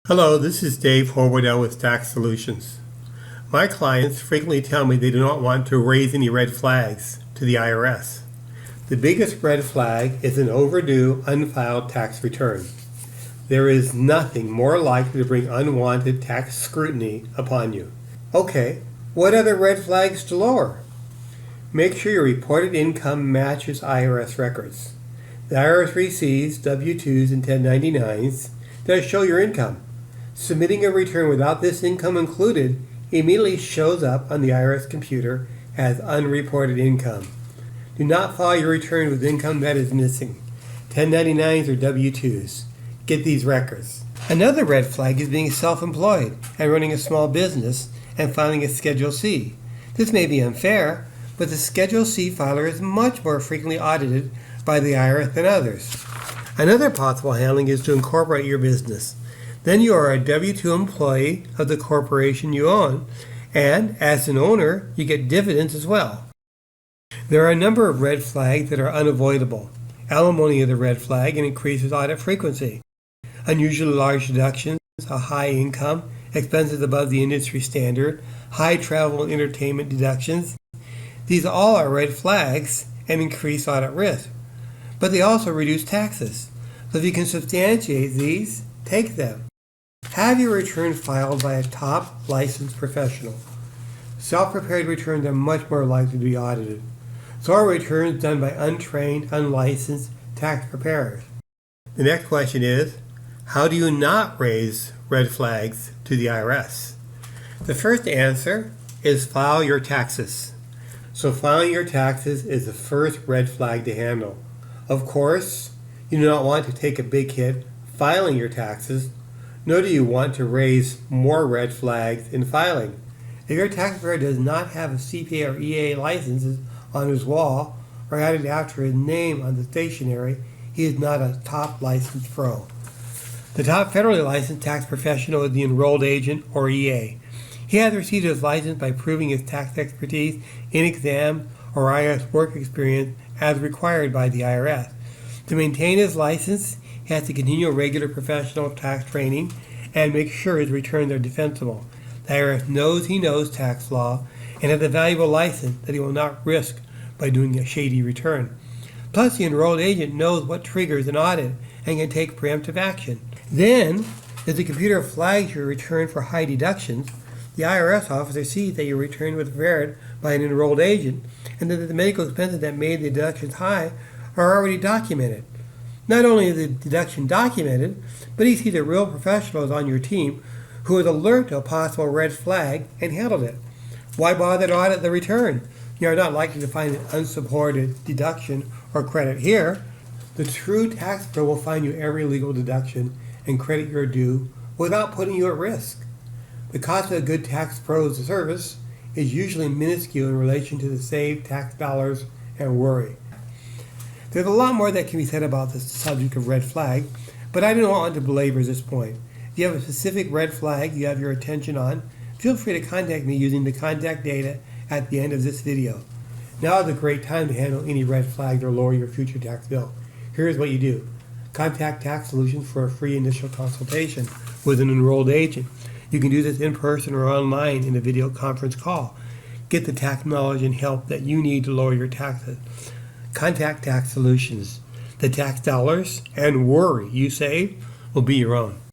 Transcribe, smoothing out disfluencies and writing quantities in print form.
Hello, this is Dave Horwedel with Tax Solutions. My clients frequently tell me they do not want to raise any red flags to the IRS. The biggest red flag is an overdue, unfiled tax return. There is nothing more likely to bring unwanted tax scrutiny upon you. Okay, what other red flags to lower? Make sure your reported income matches IRS records. The IRS receives W-2s and 1099s that show your income. Submitting a return without this income included immediately shows up on the IRS computer as unreported income. Do not file your return with income that is missing. 1099s or W-2s. Get these records. Another red flag is being self-employed and running a small business and filing a Schedule C. This may be unfair, but the Schedule C filer is much more frequently audited by the IRS than others. Another possible handling is to incorporate your business. Then you are a W-2 employee of the corporation you own, and as an owner, you get dividends as well. There are a number of red flags that are unavoidable. Alimony is a red flag and increases audit frequency. Unusually large deductions, a high income, expenses above the industry standard, high travel and entertainment deductions. These all are red flags and increase audit risk. But they also reduce taxes. So if you can substantiate these, take them. Have your return filed by a top licensed professional. Self-prepared returns are much more likely to be audited. So are returns done by untrained, unlicensed tax preparers. The next question is, how do you not raise red flags to the IRS? The first answer is file your taxes. So filing your taxes is the first red flag to handle. Of course, you do not want to take a big hit filing your taxes, nor do you want to raise more red flags in filing. If your tax preparer does not have a CPA or EA licenses on his wall or added after his name on the stationery, he is not a top licensed pro. The top federally licensed tax professional is the enrolled agent or EA. He has received his license by proving his tax expertise in exam or IRS work experience as required by the IRS. To maintain his license, he has to continue regular professional tax training and make sure his returns are defensible. The IRS knows he knows tax law and has a valuable license that he will not risk by doing a shady return. Plus, the enrolled agent knows what triggers an audit and can take preemptive action. Then, if the computer flags your return for high deductions, the IRS officer sees that your return was prepared by an enrolled agent and that the medical expenses that made the deductions high are already documented. Not only is the deduction documented, but he sees a real professional is on your team who is alert to a possible red flag and handled it. Why bother to audit the return? You are not likely to find an unsupported deduction or credit here. The true tax pro will find you every legal deduction and credit your due without putting you at risk. The cost of a good tax pro's service is usually minuscule in relation to the saved tax dollars and worry. There's a lot more that can be said about this subject of red flag, but I don't want to belabor this point. If you have a specific red flag you have your attention on, feel free to contact me using the contact data at the end of this video. Now is a great time to handle any red flags or lower your future tax bill. Here's what you do. Contact Tax Solutions for a free initial consultation with an enrolled agent. You can do this in person or online in a video conference call. Get the tax knowledge and help that you need to lower your taxes. Contact Tax Solutions. The tax dollars and worry you save will be your own.